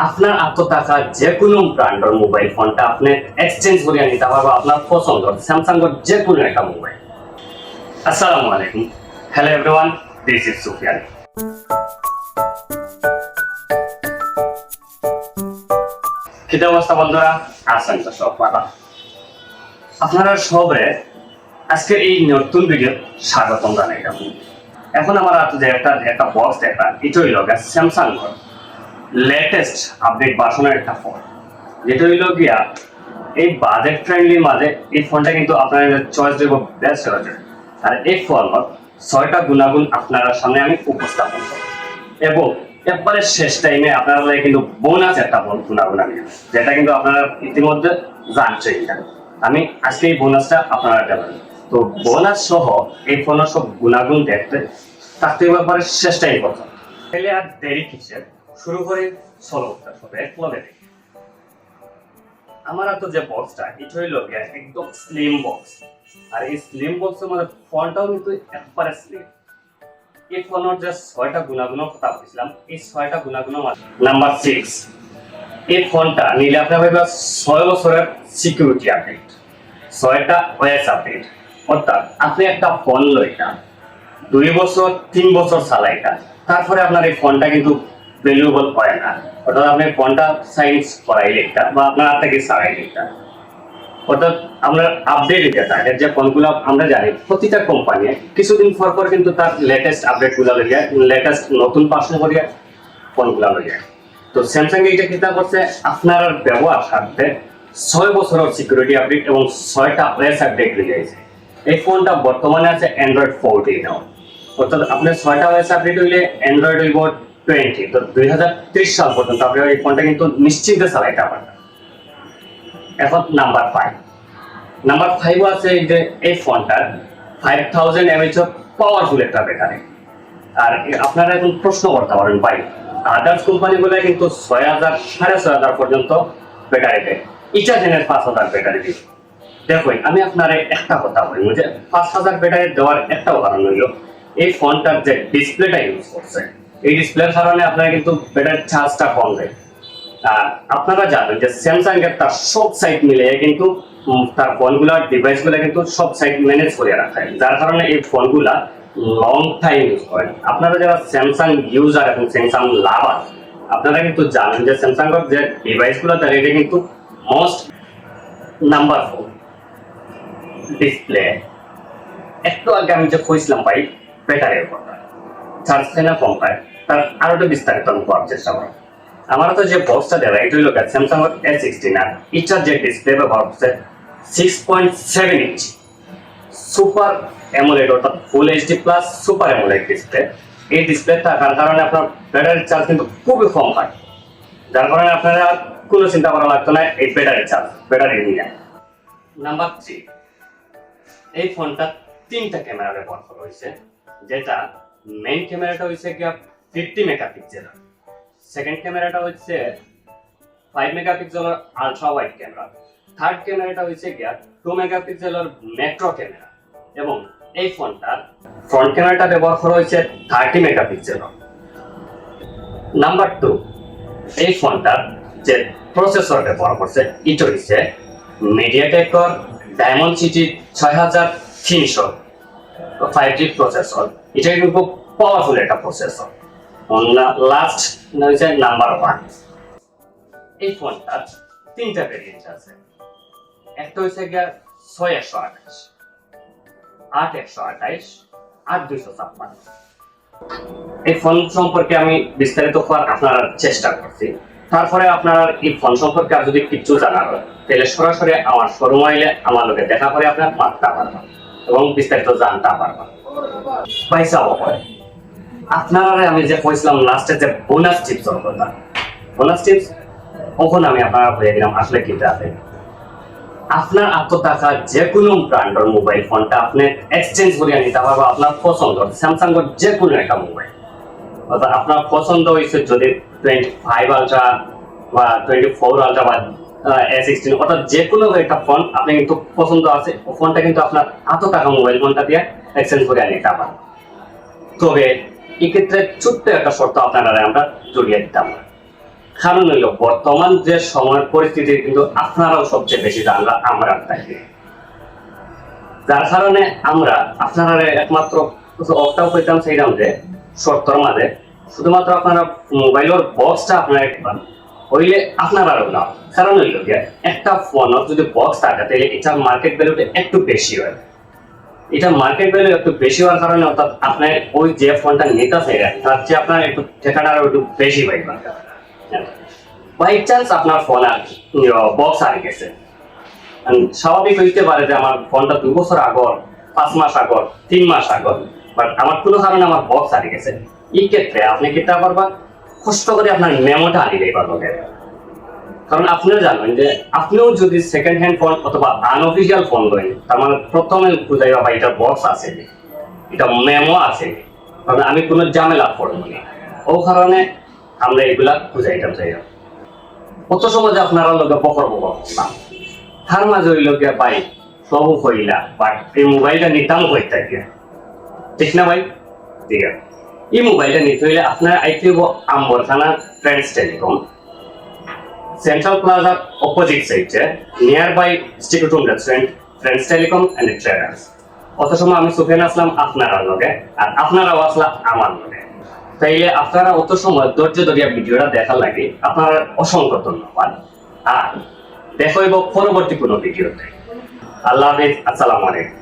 আপনার এত টাকা যে কোনো ব্র্যান্ডের মোবাইল ফোনটা আপনি এক্সচেঞ্জ করে নিতে পারবেন আপনার পছন্দ স্যামসাং এর যে কোনো একটা মোবাইল। আসসালামু আলাইকুম, hello everyone, this is Sufiyan. কি অবস্থা বন্ধুরা, আছেন তো সব ভালো? আপনারা সবে আজকে এই নতুন ভিডিও স্বাগতম জানাই। এখন আমার হাতে যে একটা বক্স দেখা, এটা হইল স্যামসাং লেটেস্ট আপডেট ভার্সনের একটা ফোন, যেটা হইল গিয়া এই বাজেট ফ্রেন্ডলি মাঝে এই ফোনটা কিন্তু আপনারা চয়েস দেব বেস্ট হয়েছে। আর এই ফোনের 6টা গুণাগুণ আপনারা সামনে আমি উপস্থাপন করব এবং একবারে শেষ টাইমে আপনারা কিন্তু বোনাস একটা গুণাগুণ আমি, যেটা কিন্তু আপনারা ইতিমধ্যে জানছেন। আমি আজকে এই বোনাসটা আপনারা দেবেন। তো বোনাস সহ এই ফোনের সব গুণাগুণ দেখতে থাকতে ব্যাপারে শেষ টাইম করতে তাহলে আর দেরি কিসের, শুরু করে চলো একলগে দেখি। আমার তো যে বক্সটা এটা হইল একদম স্লিম বক্স, আর এই স্লিম বক্সের মধ্যে ফোনটাও কিন্তু একবারে স্লিম। এই ফোনের যে 6টা গুণাগুণ কথা বলছিলাম, এই 6টা গুণাগুণ নাম্বার 6, এই ফোনটা নিলে আপনার ভাইবা 6 বছরের সিকিউরিটি আপডেট, 6টা ওএস আপডেট। অর্থাৎ আপনি একটা ফোন লইটা 2 বছর 3 বছর চালাইটা, তারপরে আপনার এই ফোনটা কিন্তু ভ্যালুয়েবল হয় না। অর্থাৎ আপনি ফোনটা সাইন্স করাই লিখটা বা আপনার হাত থেকে সারাই লিখটা, অর্থাৎ আমরা আপডেট দিতে থাকে যে ফোনগুলো আমরা জানি প্রতিটা কোম্পানি কিছুদিন পর পর কিন্তু তার লেটেস্ট আপডেট গুলো লই যায়, লেটেস্ট নতুন ভার্সন করিয়া ফোনগুলো লই যায়। তো স্যামসাং এটা কিতা করছে, আপনার ব্যবহার সাথে 6 বছরের সিকিউরিটি আপডেট এবং 6টা ওএস আপডেট লই যাইছে। এই ফোনটা বর্তমানে আছে অ্যান্ড্রয়েড 14 নাও, অর্থাৎ আপনার 6টা ওএস আপডেট হইলে অ্যান্ড্রয়েড হইব 20। তো 2030 সাল পর্যন্ত আপনি এই ফোনটা কিন্তু নিশ্চিন্তে চালাইতে পারবেন। এখন নাম্বার 5 আছে যে এই ফোনটার 5000 mAh পাওয়ারফুল একটা ব্যাটারি। আর আপনারা এখন প্রশ্ন করতে পারেন ভাই, আদার্স কোম্পানিগুলো কিন্তু 6000 6500 পর্যন্ত ব্যাটারি দেয়, এটা জেনের 5000 ব্যাটারি দিবে। দেখুন আমি আপনার একটা কথা বলি যে 5000 ব্যাটারি দেওয়ার একটা কারণ হইল এই ফোনটার যে ডিসপ্লেটা ইউজ করছে, এই ডিসপ্লের কারণে আপনারা কিন্তু ব্যাটারি চার্জটা কম দেয়। আপনারা জানেন যে স্যামসাং এর তার সব সাইট মিলিয়ে কিন্তু তার ফোনগুলার ডিভাইসগুলো কিন্তু সব সাইট ম্যানেজ করে রাখে, যার কারণে এই ফোনগুলা লং টাইম ইউজ করেন। আপনারা যারা স্যামসাং ইউজার এবং স্যামসাং লাভার, আপনারা কিন্তু জানেন যে স্যামসাং এর যে ডিভাইসগুলো তার এটা কিন্তু মোস্ট নাম্বার 4 ডিসপ্লে। একটু আগে আমি যে কইছিলাম ভাই ব্যাটারির কথা, চার্জ না কম পায়, তার আরো একটু বিস্তারিত আমি করার চেষ্টা করব। আমার তো যে বক্সটা দেওয়া এটা হলো স্যামসাং S16, আর এটার যে ডিসপ্লে ব্যবহার হচ্ছে 6.7 ইঞ্চি সুপার অ্যামোলেড, অর্থাৎ full HD plus super AMOLED display. এই ডিসপ্লে থাকার কারণে আপনার ব্যাটারির চার্জ কিন্তু খুবই কম হয়, যার কারণে আপনারা কোনো চিন্তা করা লাগতো না এই ব্যাটারি নিয়ে। নাম্বার 3, এই ফোনটা 3টা ক্যামেরা ব্যবহার করা হয়েছে, যেটা মেইন ক্যামেরাটা হচ্ছে কি 50 মেগাপিক্সেল, সেকেন্ড ক্যামেরাটা হচ্ছে 5 মেগাপিক্সেলের আলট্রা ওয়াইড ক্যামেরা, থার্ড ক্যামেরাটা হচ্ছে কি 2 মেগাপিক্সেলের ম্যাক্রো ক্যামেরা, এবং এই ফোনটার ফ্রন্ট ক্যামেরাটা ব্যবহার করা হয়েছে 30 মেগাপিক্সেল। নাম্বার 2, এই ফোনটার যে প্রসেসর ব্যবহার করছে এটা হচ্ছে মিডিয়াটেকের ডায়মন্ডসিটি 6300 5G প্রসেসর। এটা কিন্তু খুব পাওয়ারফুল একটা প্রসেসর। লাস্ট হচ্ছে নাম্বার 1, এই ফোনটার 3টা ভেরিয়েন্ট আছে। একটা হচ্ছে গিয়া 6128, 8128, 8256। এই ফোন সম্পর্কে আমি বিস্তারিত করার আপনারা চেষ্টা করছি। তারপরে আপনারা এই ফোন সম্পর্কে আর যদি কিছু জানার হয় তাহলে সরাসরি আমার শোরুম আইলে আমার লোকে দেখা করে আপনার মারতে পারবেন এবং বিস্তারিত জানতে পারবেন। পয়সা হয় আপনারা আমি যে কইছিলাম লাস্টে যে বোনাস টিপসের কথা, বোনাস টিপস ওখানে আমি আপনারা বলে দিলাম আসলে কি আছে। আপনার এত টাকা যে কোনো ব্র্যান্ডের মোবাইল ফোনটা আপনি এক্সচেঞ্জ করে নিতে পারবেন আপনার পছন্দ স্যামসাং এর যে কোনো একটা মোবাইল। অর্থাৎ আপনার পছন্দ হয়েছে যদি 25 আলট্রা বা 24 আলট্রা বা S16, অর্থাৎ যে কোনো একটা ফোন আপনি কিন্তু পছন্দ আছে, ও ফোনটা কিন্তু আপনার এত টাকা মোবাইল ফোনটা দিয়ে এক্সচেঞ্জ করে নিতে পারবেন। তবে এক্ষেত্রে ছোট্ট একটা শর্ত আপনারা আমরা জড়িয়ে দিতাম। কারণ হইল বর্তমান যে সময়ের পরিস্থিতি কিন্তু আপনারাও সবচেয়ে বেশি জানলা আমরা থাকি, যার কারণে আমরা আপনারা একমাত্র অফটাও পেতাম সেইটাম যে শর্তর মাঝে শুধুমাত্র আপনারা মোবাইলের বক্সটা আপনারা পান হইলে আপনারাও না। কারণ হইল গিয়া একটা ফোনের যদি বক্স থাকে তাহলে এটার মার্কেট ভ্যালুটা একটু বেশি হয়। এটা মার্কেট ভ্যালু একটু বেশি হওয়ার কারণে অর্থাৎ আপনার ওই যে ফোনটা নিতেছে তার চেয়ে আপনার একটু টাকাটা আরো একটু বেশি পাইবেন। বাই চান্স আপনার ফোন আর বক্স আর গেছে, স্বাভাবিক হইতে পারে যে আমার ফোনটা 2 বছর আগর, 5 মাস আগর, 3 মাস আগর, বাট আমার কোনো কারণে আমার বক্স হারিয়ে গেছে। এই ক্ষেত্রে আপনি কিটা করবেন, কষ্ট করে আপনার মেমোটা আনিয়ে পারবেন। কারণ আপনিও জানেন যে আপনিও যদি সেকেন্ড হ্যান্ড ফোন অথবা আনঅফিসিয়াল ফোন করেন, তার মানে প্রথমে বুঝাই বা এটা বক্স আছে, এটা মেমো আছে, কারণ আমি কোনো ঝামেলা করবো না। ও কারণে আমরা এগুলা বুঝাইতাম চাই। কত সময় যে আপনারা লোকে বকর বকর করতাম, তার মাঝে ওই লোকে ভাই সব হইলা বাট এই মোবাইলটা নিতাম হয়ে থাকে, ঠিক না ভাই? ঠিক আছে, এই মোবাইলটা নিতে হইলে আপনার আইতে হইব আম্বরখানা ফ্রেন্ডস টেলিকম, সেন্ট্রাল প্লাজার অপোজিট সাইডে নিয়ার বাই স্টিকুটুম restaurant, friends telecom and traders. অত সময় আমি সুফিয়ান আসলাম আপনারা লগে, আর আপনারাও আসলাম আমার লগে। তাইলে আপনারা অত সময় ধৈর্য ধরিয়া ভিডিওটা দেখার লাগে আপনার অসংখ্য ধন্যবাদ। আর দেখা হইব পরবর্তী কোনো ভিডিওতে। আল্লাহ হাফেজ, আসসালামু আলাইকুম।